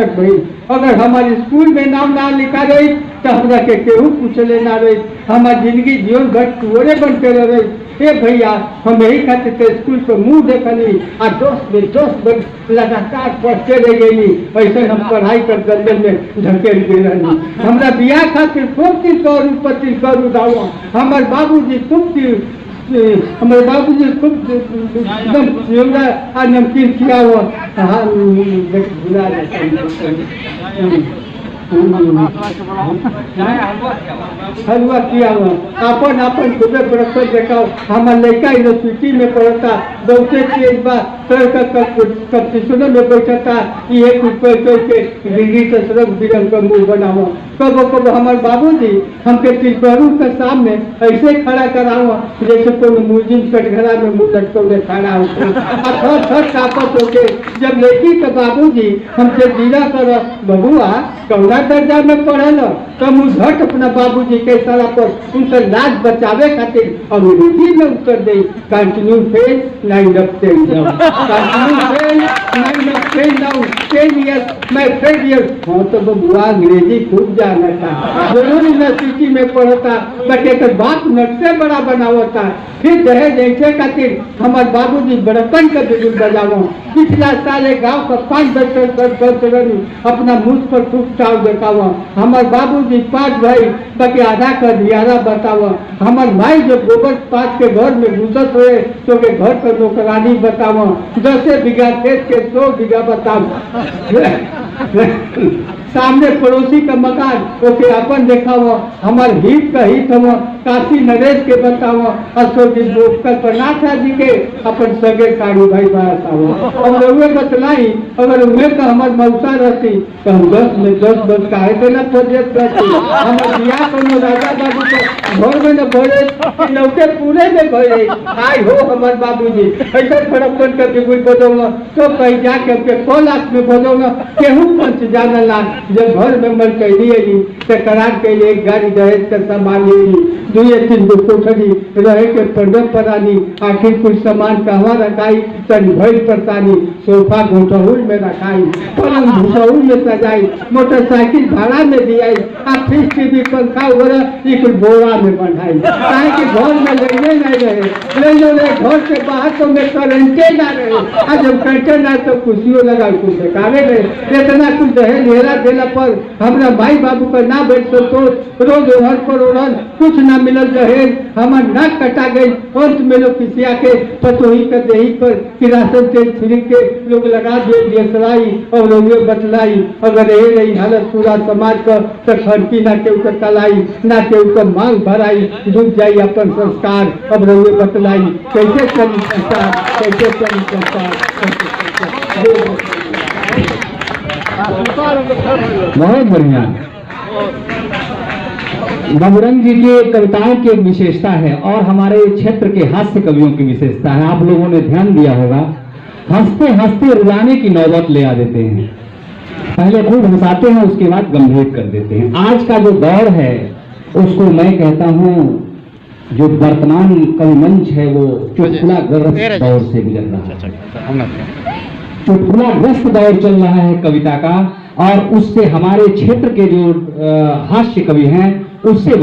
भाई अगर हमारे स्कूल में नाम ना लिखा रही तो हमरा के केहू पूछले ना रही, हमारी जिंदगी जीवन भर कुंवरे बनते रही। ए भैया हम यही खातिर के स्कूल पर मुंह देखनी आ दोस्त लगातार पढ़ते रह गई। ऐसे हम पढ़ाई कर जंगल में ढकेल गए रही। हमरा बियाह खातिर खूब 300 करू दावा। हमारे बाबूजी खूब हमारे बाबूजी खूब एकदम नमकीन किया हुआ हलवा किया हुआ अपन अपन खुदे बरसर देखाओ। हमारे लड़का यूनिवर्सिटी में पढ़ता, बहुते तेज बा सर का कंपटीशनों में बैठता। ये कुछ के डिग्री से रंग बिरंग का मुँह बनाओ। कब कब हमारे बाबूजी हमके तिलकरू के सामने ऐसे खड़ा कराओ जैसे कोई मुजिम कटघरा में मुँह लटकौले खड़ा होता। थर कापत होके जब लड़की के बाबूजी हमसे जिला कर बबुआ कौना दर्जा में पढ़ल तब झट अपना बाबूजी के सारा पर उनसे लाज बचावे खातिर अंग्रेजी में उत्तर दे continue fail 9 of 10 down, continue fail 9 of 10 down, 10 years मैं फेल ईयर। हाँ तो बबुआ अंग्रेजी खूब जाना था, जरूर यूनिवर्सिटी में पढ़ता, बट एक बात नक्शे बड़ा बनावता। फिर दहेज ऐसे खातिर हमारे बाबूजी बड़पन का बिगुल बजाओ। पिछला साल गाँव का 5 रही अपना मुझ पर खूब चाव देखावा। हमारे बाबूजी 5 भाई बाकी आधा का दियारा बतावा। हमारे भाई जो गोबर पास के घर में घुसत हुए तो के घर पर नौकरानी बतावा। 10 बीघा खेत के 100 बीघा बतावा। सामने पड़ोसी का मकान ओके अपन देखावा। हमारे हित का हित हम काशी नरेश के बतावा। अशोक कल्पनाथ जी के अपन सगे साड़ी भाई बतावा। और उहे बतलाई अगर उहे का हमारे मौसा रहती तो हम 10 में 10 काहे देना प्रोजेक्ट रहती। हमारे बियाह कोनो राजा बाबू को घर में न भरे लौटे पूरे में भरे। आई हो हमारे बाबूजी ऐसा बड़पन का बिगुल बदौला तो कहीं जाके अपने 100 लाख में बदौला केहू पंच जाना ला। जब घर में मर कैली तो करार के लिए गाड़ी दहेज का सामान ली 2-3 गो कोठरी रहे के पंडो परानी। आखिर कुछ सामान कहवा रखाई तन भइल परतानी। सोफा घोटहुल में रखाई, पलंग घोटहुल में सजाई, मोटरसाइकिल भाड़ा में दियाई, फ्रिज टीवी पंखा वगैरह एक बोरा में बंधाई। काहे कि घर में लेने नहीं रहे, ले घर से बाहर तो में करंटे ना रहे। आज जब करंटे ना तो कुर्सियों लगा कुछ बेकारे रहे। इतना कुछ दहेज हेरा देला पर हमरा भाई बाबू का ना बैठ तो रोज ओढ़न पर ओढ़न कुछ ना मिलल दहेज। हमार नाक कटा गई। अंत में लोग किसिया के पतोही के देही पर किरासन तेल छिड़क के लोग लगा दिए सलाई और रोगियों बतलाई। अगर ये रही हालत पूरा समाज का तो खड़की ना के ऊपर कलाई ना के ऊपर मांग भराई डूब जाई अपन संस्कार। अब रोगियों बतलाई कैसे चली संस्कार, कैसे चली संस्कार। बहुत बढ़िया। बबुरंग जी की कविताओं की एक विशेषता है और हमारे क्षेत्र के हास्य कवियों की विशेषता है। आप लोगों ने ध्यान दिया होगा, हंसते हंसते रुलाने की नौबत ले आ देते हैं। पहले खूब हंसाते हैं, उसके बाद गंभीर कर देते हैं। आज का जो दौर है उसको मैं कहता हूँ, जो वर्तमान कवि मंच है वो चुटकुलाग्रस्त दौर से गुजर रहा है। चुटकुलाग्रस्त दौर चल रहा है कविता का, और उससे हमारे क्षेत्र के जो हास्य कवि हैं उससे